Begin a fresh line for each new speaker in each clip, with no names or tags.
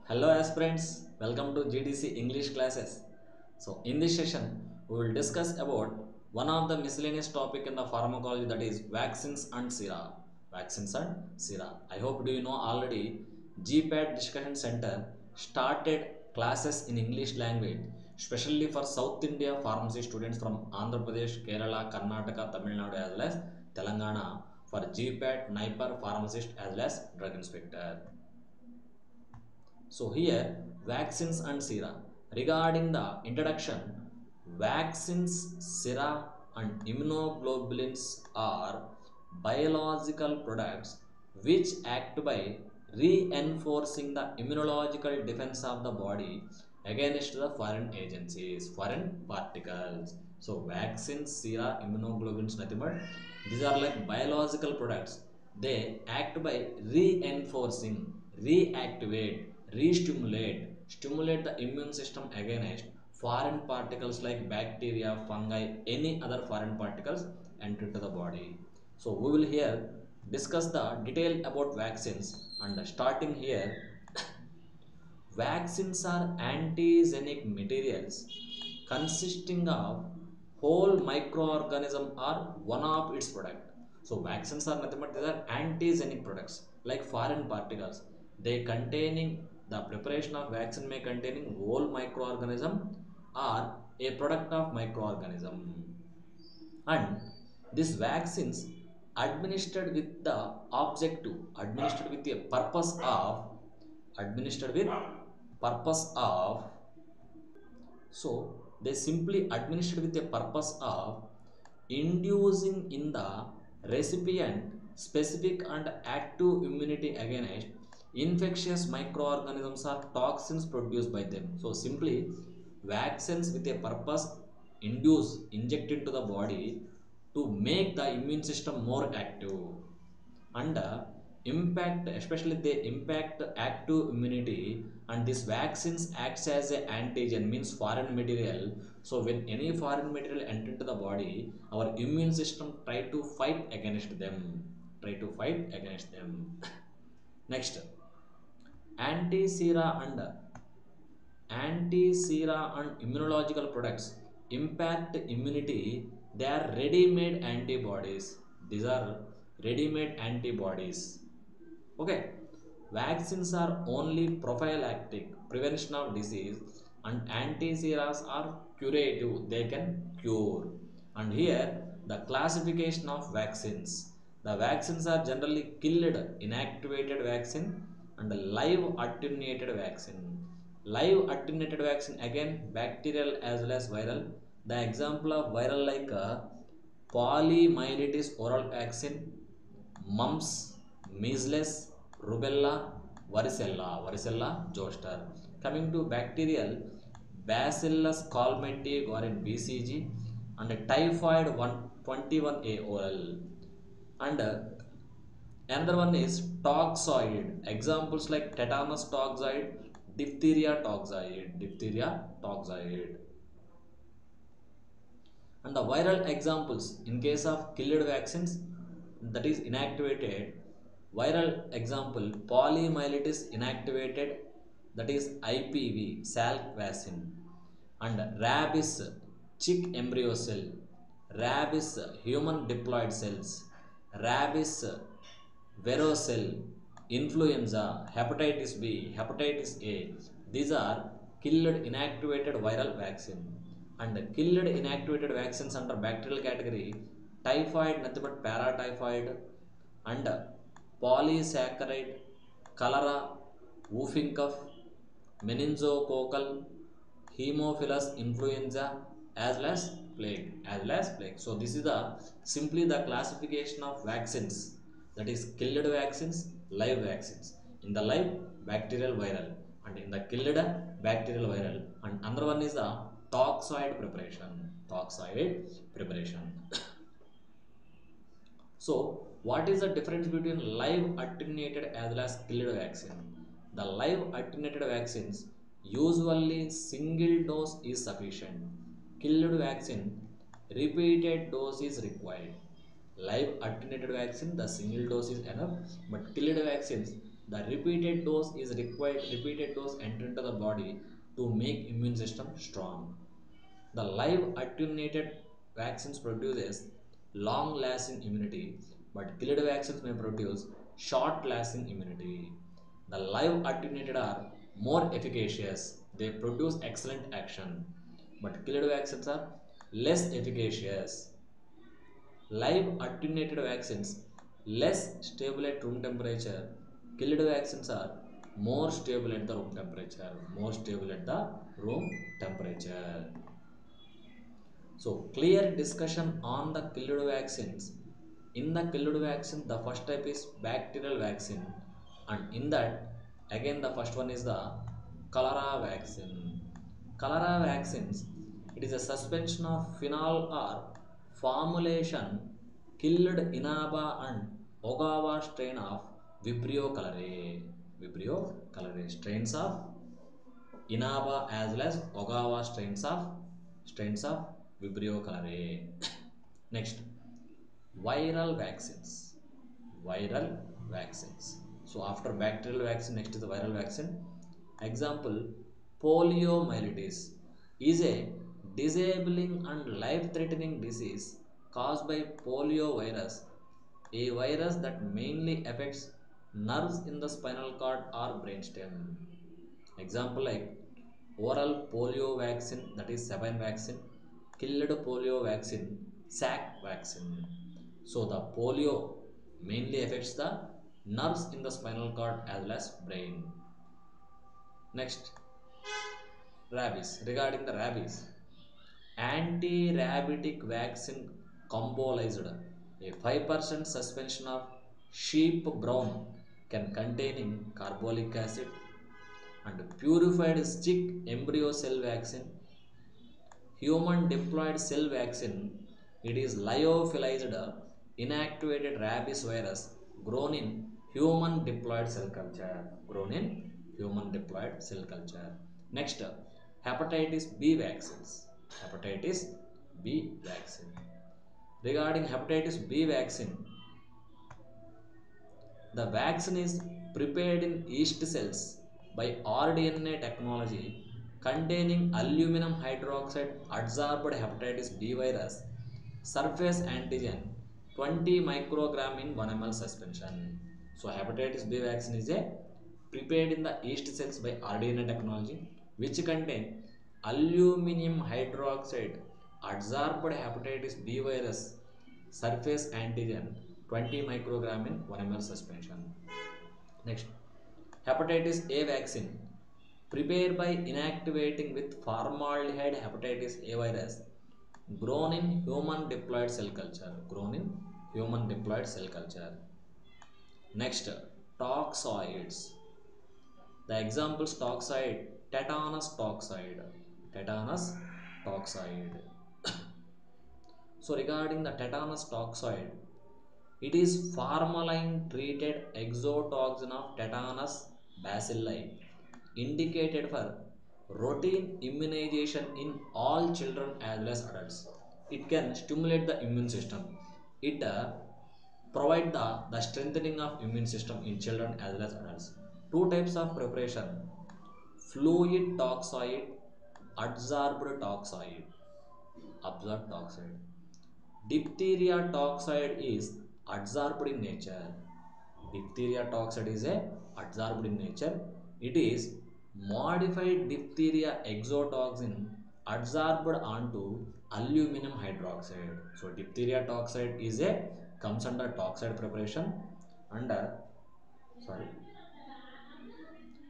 Hello aspirants, welcome to GDC English classes. So in this session, we will discuss about one of the miscellaneous topic in the pharmacology, that is vaccines and sera. Vaccines and sera. I hope do you know already GPAT Discussion Center started classes in English language, especially for South India pharmacy students from Andhra Pradesh, Kerala, Karnataka, Tamil Nadu as well as Telangana for GPAT, NIPER, pharmacist as well as drug inspector. So here vaccines and sera. Regarding the introduction, vaccines, sera and immunoglobulins are biological products which act by reinforcing the immunological defense of the body against the foreign agencies, foreign particles. So vaccines, sera, immunoglobulins, nothing but these are like biological products. They act by reinforcing, reactivate, stimulate the immune system against foreign particles like bacteria, fungi, any other foreign particles enter into the body. So we will here discuss the detail about vaccines, and starting here, vaccines are antigenic materials consisting of whole microorganism or one of its product. So vaccines are nothing but these are antigenic products like foreign particles. They containing the preparation of vaccine may containing whole microorganism or a product of microorganism, and these vaccines administered with the objective, administered with a purpose of, administered with purpose of, so they simply administered with a purpose of inducing in the recipient specific and active immunity against infectious microorganisms or toxins produced by them. So simply vaccines with a purpose induce, inject into the body to make the immune system more active, and impact, especially they impact active immunity, and these vaccines acts as a antigen, means foreign material. So when any foreign material enter into the body, our immune system try to fight against them, try to fight against them. Next, anti-sera and anti-sera and immunological products impact immunity. They are ready-made antibodies. These are ready-made antibodies. Okay, vaccines are only prophylactic, prevention of disease, and anti-seras are curative, they can cure. And here the classification of vaccines, the vaccines are generally killed inactivated vaccine and live attenuated vaccine. Live attenuated vaccine again bacterial as well as viral. The example of viral like polymyelitis oral vaccine, mumps, measles, rubella, varicella zoster. Coming to bacterial, bacillus calmette or in BCG, and typhoid 121A oral. And another one is toxoid. Examples like tetanus toxoid, diphtheria toxoid. And the viral examples in case of killed vaccines, that is inactivated, viral example polymyelitis inactivated, that is IPV salk vaccine, and rabies chick embryo cell, rabies human diploid cells, rabies varicella, influenza, hepatitis B, hepatitis A. These are killed inactivated viral vaccine. And killed inactivated vaccines under bacterial category, typhoid, nothing but paratyphoid, and polysaccharide, cholera, whooping cough, meningococcal, hemophilus influenza, as well as plague. So this is the simply the classification of vaccines, that is killed vaccines, live vaccines. In the live, bacterial viral, and in the killed, bacterial viral. And another one is the toxoid preparation. So what is the difference between live attenuated as well as killed vaccine? The live attenuated vaccines usually single dose is sufficient. Killed vaccine repeated dose is required. Live attenuated vaccine the single dose is enough, but killed vaccines The repeated dose is required, repeated dose enter into the body to make immune system strong. The live attenuated vaccines produces long-lasting immunity, but killed vaccines may produce short-lasting immunity. The live attenuated are more efficacious. They produce excellent action, but killed vaccines are less efficacious. Live attenuated vaccines less stable at room temperature. Killed vaccines are more stable at the room temperature. More stable at the room temperature. So clear discussion on the killed vaccines. In the killed vaccine, the first type is bacterial vaccine, and in that, again the first one is the cholera vaccine. Cholera vaccines, it is a suspension of phenol or formulation killed Inaba and Ogawa strain of Vibrio cholerae. Vibrio cholerae strains of Inaba as well as Ogawa strains of Vibrio cholerae. Next, viral vaccines. Viral vaccines. So after bacterial vaccine, next is the viral vaccine. Example, poliomyelitis is a disabling and life-threatening disease caused by poliovirus, a virus that mainly affects nerves in the spinal cord or brainstem. Example like oral polio vaccine, that is Sabine vaccine, killed polio vaccine, sac vaccine. So the polio mainly affects the nerves in the spinal cord as well as brain. Next, rabies. Regarding the rabies, anti-rabitic vaccine combolized, a 5% suspension of sheep brown can containing carbolic acid, and purified stick embryo cell vaccine, human diploid cell vaccine. It is lyophilized inactivated rabies virus grown in human diploid cell culture. Grown in human diploid cell culture. Next, hepatitis B vaccines. Hepatitis B vaccine. Regarding hepatitis B vaccine, the vaccine is prepared in yeast cells by rDNA technology containing aluminum hydroxide adsorbed hepatitis B virus surface antigen 20 microgram in 1 ml suspension. So hepatitis B vaccine is a prepared in the yeast cells by rDNA technology which contain aluminum hydroxide adsorbed hepatitis B virus surface antigen 20 microgram in 1 ml suspension. Next, hepatitis A vaccine prepared by inactivating with formaldehyde hepatitis A virus grown in human diploid cell culture. Grown in human diploid cell culture. Next, toxoids. The examples toxoid, tetanus toxoid. Tetanus toxoid. So regarding the tetanus toxoid, it is formalin treated exotoxin of tetanus bacilli indicated for routine immunization in all children as well as adults. It can stimulate the immune system. It provide the strengthening of immune system in children as well as adults. Two types of preparation: fluid toxoid, adsorbed toxoid. Absorbed toxoid. Diphtheria toxoid is adsorbed in nature. Diphtheria toxoid is a adsorbed in nature. It is modified diphtheria exotoxin adsorbed onto aluminum hydroxide. So diphtheria toxoid is a comes under toxoid preparation under sorry.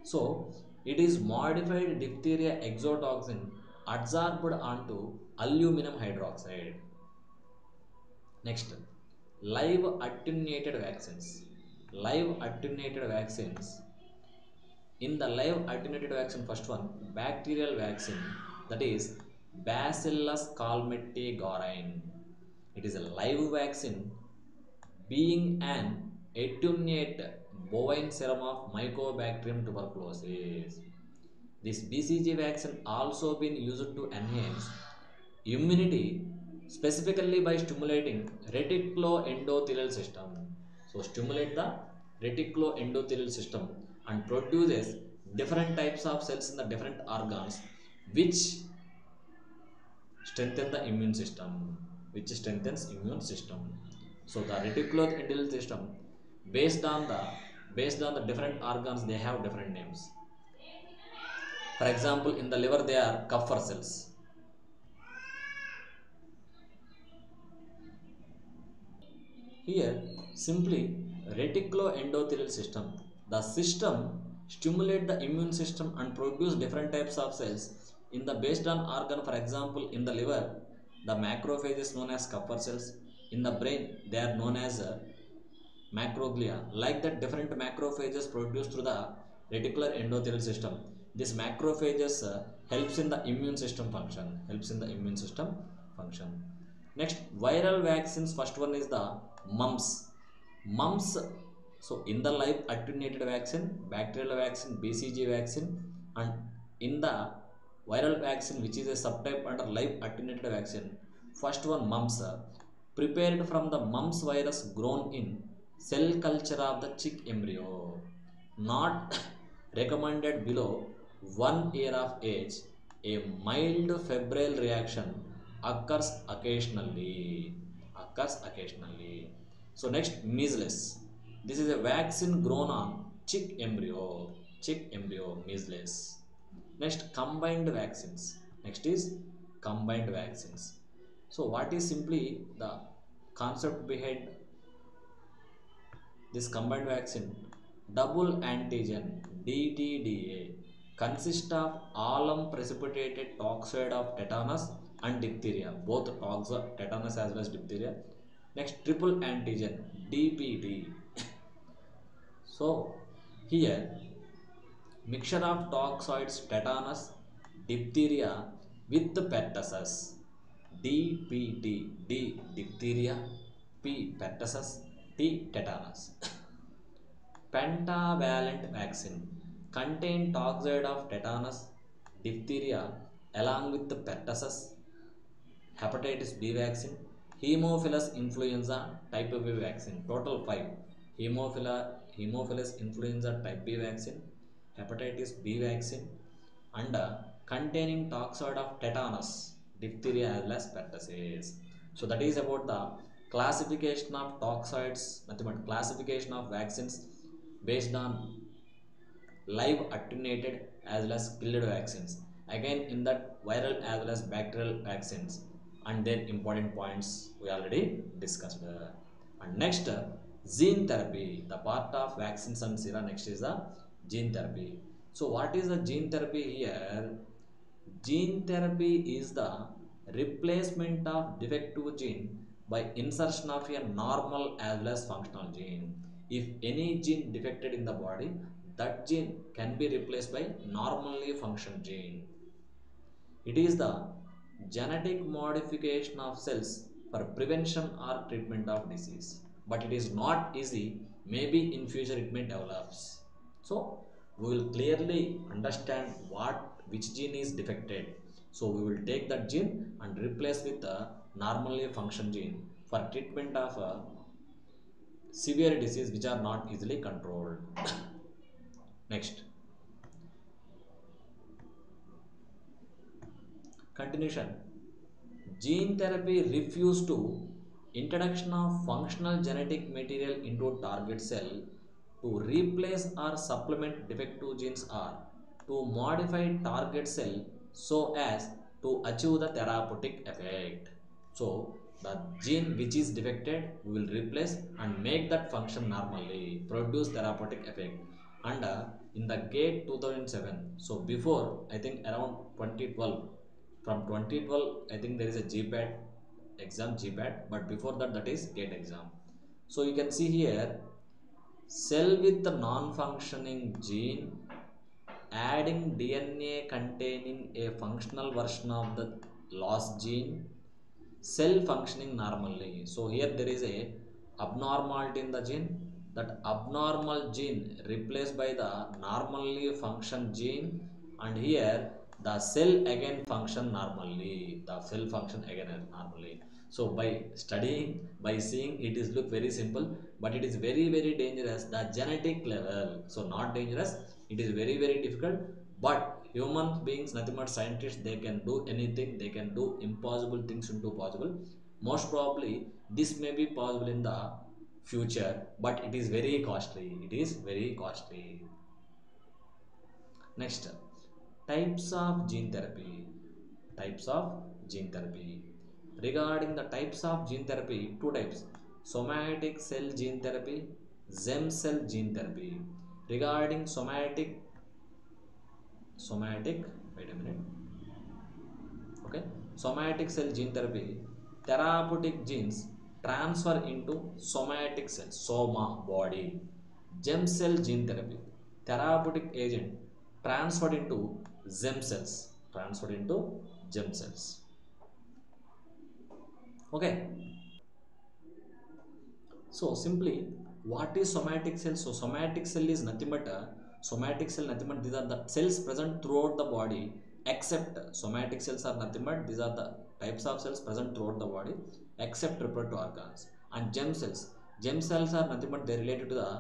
So it is modified diphtheria exotoxin adsorbed onto aluminum hydroxide. Next, live attenuated vaccines. Live attenuated vaccines. In the live attenuated vaccine, first one, bacterial vaccine, that is Bacillus calmette-guerin. It is a live vaccine being an attenuate bovine serum of Mycobacterium tuberculosis. This BCG vaccine also been used to enhance immunity specifically by stimulating reticuloendothelial system. So stimulate the reticuloendothelial system and produces different types of cells in the different organs which strengthen the immune system, which strengthens immune system. So the reticuloendothelial system, based on the based on the different organs, they have different names. For example, in the liver they are Kupffer cells. Here simply reticuloendothelial system, the system stimulate the immune system and produce different types of cells in the based on organ. For example, in the liver the macrophage is known as Kupffer cells. In the brain they are known as macroglia. Like that, different macrophages produced through the reticular endothelial system. This macrophages helps in the immune system function, helps in the immune system function. Next, viral vaccines. First one is the mumps. Mumps, so in the live attenuated vaccine, bacterial vaccine, BCG vaccine, and in the viral vaccine which is a subtype under live attenuated vaccine. First one, mumps, prepared from the mumps virus grown in cell culture of the chick embryo, not recommended below 1 year of age. A mild febrile reaction occurs occasionally. Occurs occasionally. So next, measles. This is a vaccine grown on chick embryo. Chick embryo, measles. Next, combined vaccines. Next is combined vaccines. So what is simply the concept behind this combined vaccine? Double antigen DTDA consists of alum precipitated toxoid of tetanus and diphtheria, both tetanus as well as diphtheria. Next, triple antigen DPD. So here mixture of toxoids tetanus, diphtheria with pertussis. DPT, D diphtheria, P pertussis, T tetanus. Pentavalent vaccine contain toxoid of tetanus, diphtheria along with the pertussis. Hepatitis B vaccine, Haemophilus influenza type B vaccine. Total 5. Haemophilus influenza type B vaccine, hepatitis B vaccine, and containing toxoid of tetanus, diphtheria as well as pertussis. So that is about the classification of toxoids, nothing classification of vaccines based on live attenuated as well as killed vaccines. Again, in that viral as well as bacterial vaccines, and their important points we already discussed. And next, gene therapy, the part of vaccines and sera. Next is the gene therapy. So what is the gene therapy here? Gene therapy is the replacement of defective gene by insertion of a normal as well as functional gene. If any gene defected in the body, that gene can be replaced by normally functional gene. It is the genetic modification of cells for prevention or treatment of disease, but it is not easy. Maybe in future it may develops. So we will clearly understand which gene is defected. So we will take that gene and replace with a normally function gene for treatment of severe disease which are not easily controlled. Next, continuation. Gene therapy refers to introduction of functional genetic material into target cell to replace or supplement defective genes or to modify target cell so as to achieve the therapeutic effect. So the gene which is defected we will replace and make that function normally, produce therapeutic effect. And in the GATE 2007, so before I think around 2012, from 2012 I think there is a GPAT exam, GPAT, but before that, that is GATE exam. So you can see here, cell with the non-functioning gene adding DNA containing a functional version of the lost gene, cell functioning normally. So here there is a abnormality in the gene, that abnormal gene replaced by the normally function gene, and here the cell again function normally, the cell function again normally. So by studying, by seeing, it is look very simple, but it is very very dangerous the genetic level. So not dangerous, it is very very difficult. But human beings, nothing but scientists, they can do anything, they can do impossible things into possible. Most probably this may be possible in the future, but it is very costly, it is very costly. Next, types of gene therapy. Types of gene therapy. Regarding the types of gene therapy, two types: somatic cell gene therapy, stem cell gene therapy. Regarding somatic, wait a minute, okay, somatic cell gene therapy, therapeutic genes transfer into somatic cells, soma, body. Gem cell gene therapy, therapeutic agent transferred into gem cells, transferred into gem cells. Okay, so simply, what is somatic cell? So somatic cell is nothing but somatic cell nothing but these are the cells present throughout the body. Except somatic cells are nothing but these are the types of cells present throughout the body except reproductive organs. And germ cells are nothing but they related to the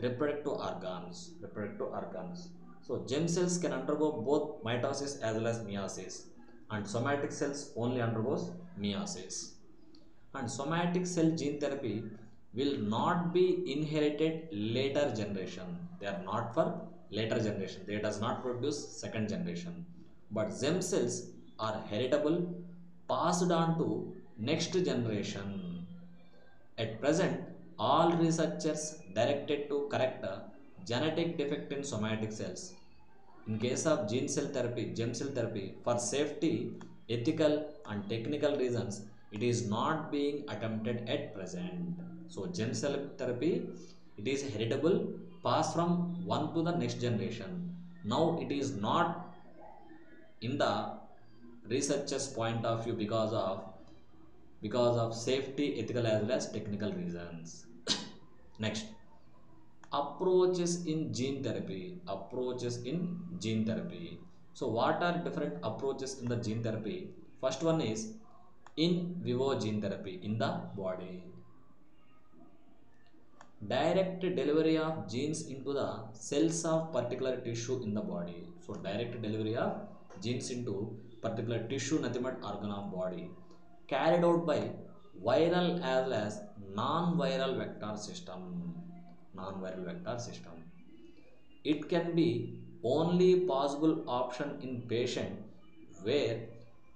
reproductive organs. Reproductive organs. So germ cells can undergo both mitosis as well as meiosis, and somatic cells only undergoes meiosis. And somatic cell gene therapy will not be inherited later generation. They are not for later generation, they does not produce second generation. But stem cells are heritable, passed on to next generation. At present, all researchers directed to correct a genetic defect in somatic cells. In case of gene cell therapy, gem cell therapy, for safety, ethical and technical reasons, it is not being attempted at present. So gem cell therapy, it is heritable, passed from one to the next generation. Now it is not in the researchers' point of view because of safety, ethical as well as technical reasons. Next, approaches in gene therapy. Approaches in gene therapy. So what are different approaches in the gene therapy? First one is in vivo gene therapy in the body. Direct delivery of genes into the cells of particular tissue in the body. So direct delivery of genes into particular tissue, nothing but organ of body, carried out by viral as well as non-viral vector system. Non-viral vector system. It can be only possible option in patient where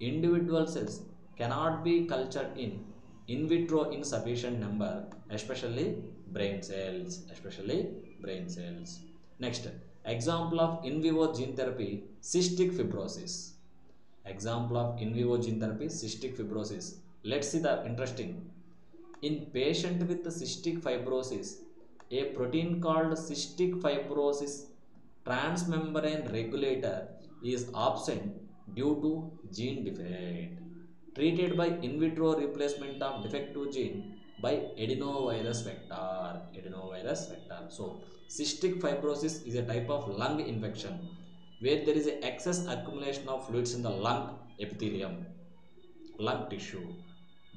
individual cells cannot be cultured in vitro in sufficient number, especially brain cells, especially brain cells. Next, example of in vivo gene therapy, cystic fibrosis. Example of in vivo gene therapy, cystic fibrosis. Let's see the interesting. In patient with cystic fibrosis, a protein called cystic fibrosis transmembrane regulator is absent due to gene defect. Treated by in vitro replacement of defective gene by adenovirus vector. Adenovirus vector. So, cystic fibrosis is a type of lung infection where there is a excess accumulation of fluids in the lung epithelium, lung tissue.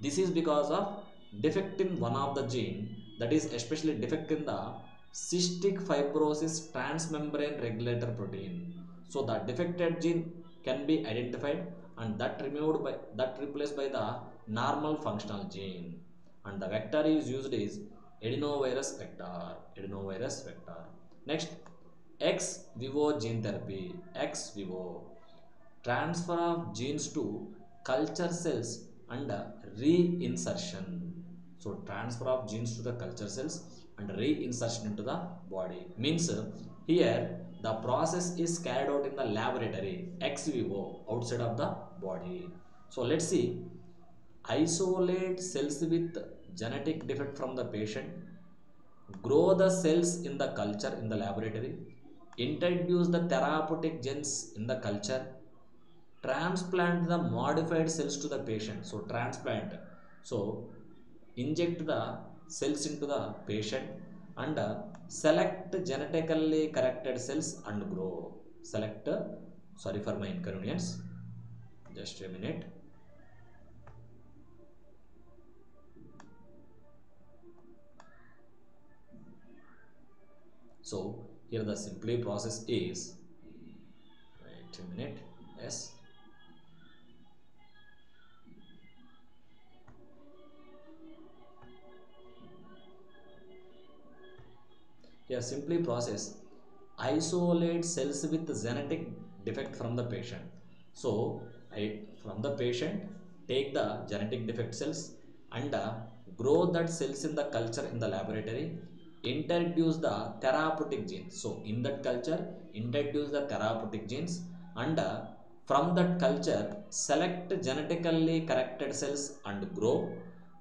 This is because of defect in one of the gene, that is especially defect in the cystic fibrosis transmembrane regulator protein. So the defected gene can be identified and that replaced by the normal functional gene, and the vector is used is adenovirus vector. Adenovirus vector. Next, ex vivo gene therapy. Ex vivo transfer of genes to culture cells and reinsertion. So transfer of genes to the culture cells and reinsertion into the body means here the process is carried out in the laboratory ex vivo outside of the body. So let's see, isolate cells with genetic defect from the patient, grow the cells in the culture in the laboratory, introduce the therapeutic genes in the culture, transplant the modified cells to the patient. So transplant, so inject the cells into the patient and select genetically corrected cells and grow. Select, sorry for my inconvenience, just a minute. So here the simply process is, wait a minute, yes. Here simply process isolate cells with genetic defect from the patient. So from the patient take the genetic defect cells and grow that cells in the culture in the laboratory, introduce the therapeutic genes. So in that culture introduce the therapeutic genes and from that culture select genetically corrected cells and grow,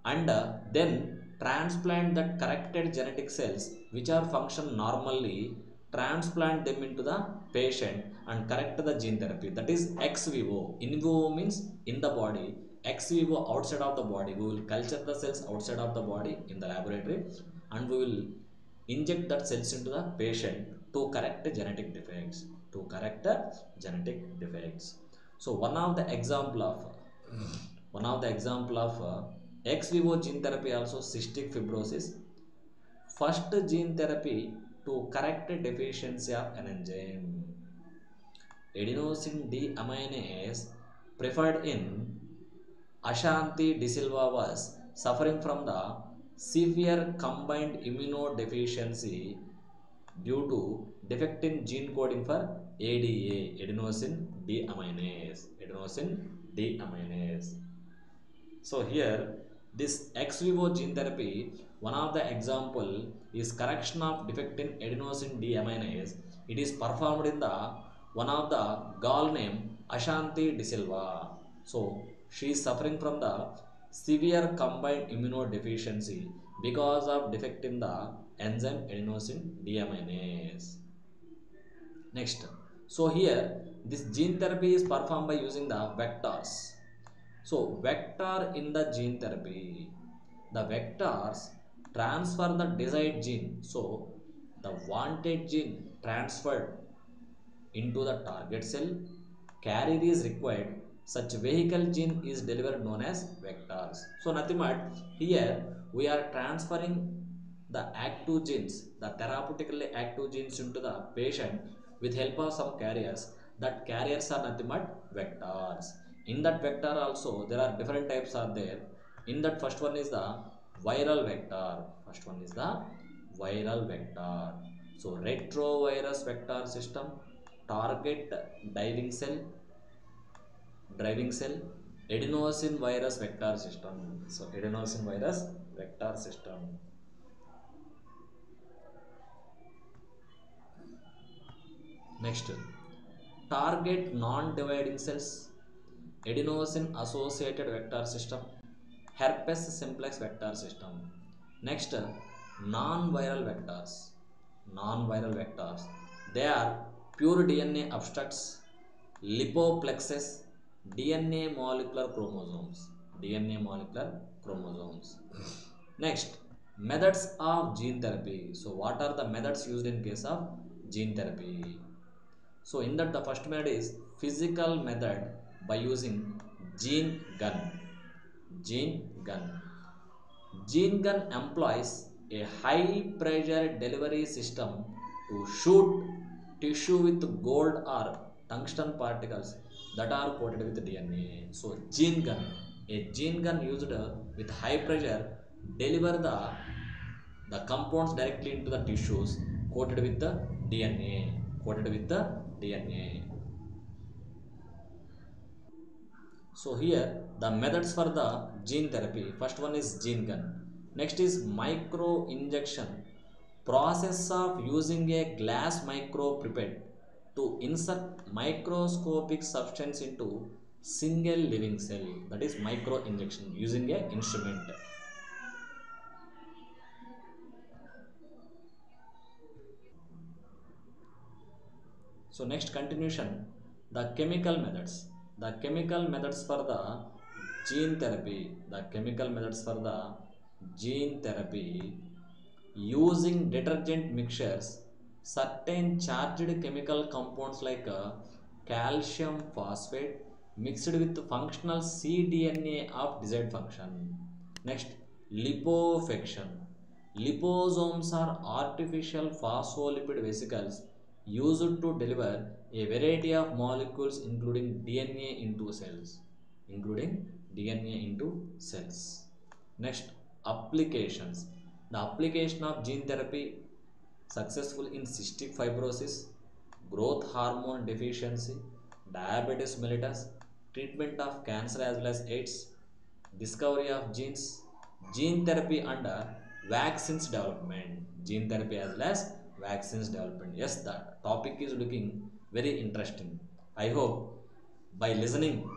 and then transplant that corrected genetic cells which are function normally, transplant them into the patient and correct the gene therapy. That is ex vivo. In vivo means in the body, ex vivo outside of the body. We will culture the cells outside of the body in the laboratory and we will inject that cells into the patient to correct the genetic defects, to correct the genetic defects. So one of the example of ex vivo gene therapy also cystic fibrosis. First gene therapy to correct deficiency of an enzyme. Adenosine deaminase preferred in Ashanti De Silva was suffering from the severe combined immunodeficiency due to defect in gene coding for ADA, adenosine deaminase. Adenosine deaminase. So here this ex vivo gene therapy, one of the example is correction of defect in adenosine deaminase. It is performed in the one of the girl named Ashanti De Silva. So she is suffering from the severe combined immunodeficiency because of defect in the enzyme adenosine deaminase. Next, so here this gene therapy is performed by using the vectors. So vector in the gene therapy, the vectors transfer the desired gene. So the wanted gene transferred into the target cell, carrier is required, such vehicle gene is delivered known as vectors. So nothing but here we are transferring the active genes, the therapeutically active genes into the patient with help of some carriers. That carriers are nothing but vectors. In that vector also there are different types are there. In that first one is the viral vector. First one is the viral vector. So retrovirus vector system, target driving cell, adenosine virus vector system. So adenosine virus vector system. Next, target non-dividing cells, adenosine associated vector system, herpes simplex vector system. Next, non-viral vectors. Non-viral vectors, they are pure DNA abstracts, lipoplexes, DNA molecular chromosomes. DNA molecular chromosomes. Next, methods of gene therapy. So what are the methods used in case of gene therapy? So in that the first method is physical method by using gene gun. Gene gun. Gene gun employs a high pressure delivery system to shoot tissue with gold or tungsten particles that are coated with DNA. So gene gun, a gene gun used with high pressure deliver the compounds directly into the tissues coated with the DNA. Coated with the DNA. So here the methods for the gene therapy. First one is gene gun. Next is micro injection. Process of using a glass micropipette to insert microscopic substance into single living cell. That is micro injection using a instrument. So next continuation, the chemical methods. The chemical methods for the gene therapy. The chemical methods for the gene therapy using detergent mixtures, certain charged chemical compounds like calcium phosphate mixed with functional cDNA of desired function. Next, liposuction. Liposomes are artificial phospholipid vesicles used to deliver a variety of molecules including DNA into cells. Next, applications. The application of gene therapy successful in cystic fibrosis, growth hormone deficiency, diabetes mellitus, treatment of cancer as well as AIDS, discovery of genes, gene therapy under vaccines development, gene therapy as well as vaccines development. Yes, the topic is looking very interesting. I hope by listening,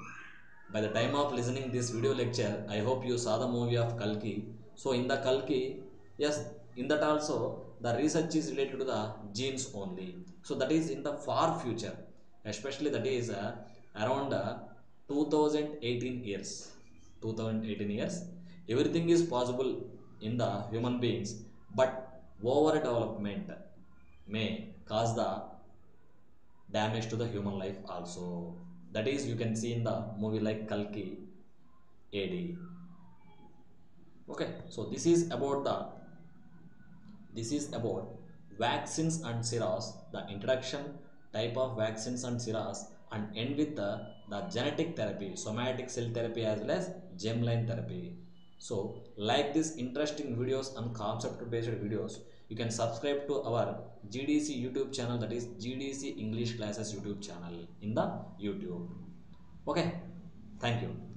by the time of listening this video lecture, I hope you saw the movie of Kalki. So in the Kalki, yes, in that also the research is related to the genes only. So that is in the far future, especially that is around 2018 years. 2018 years, everything is possible in the human beings, but overdevelopment may cause the damage to the human life also. That is you can see in the movie like Kalki AD. Okay, so this is about vaccines and seras, the introduction, type of vaccines and seras, and end with the genetic therapy, somatic cell therapy as well as germline therapy. So like this interesting videos and concept based videos, you can subscribe to our GDC YouTube channel, that is GDC English Classes YouTube channel in the YouTube. Okay, thank you.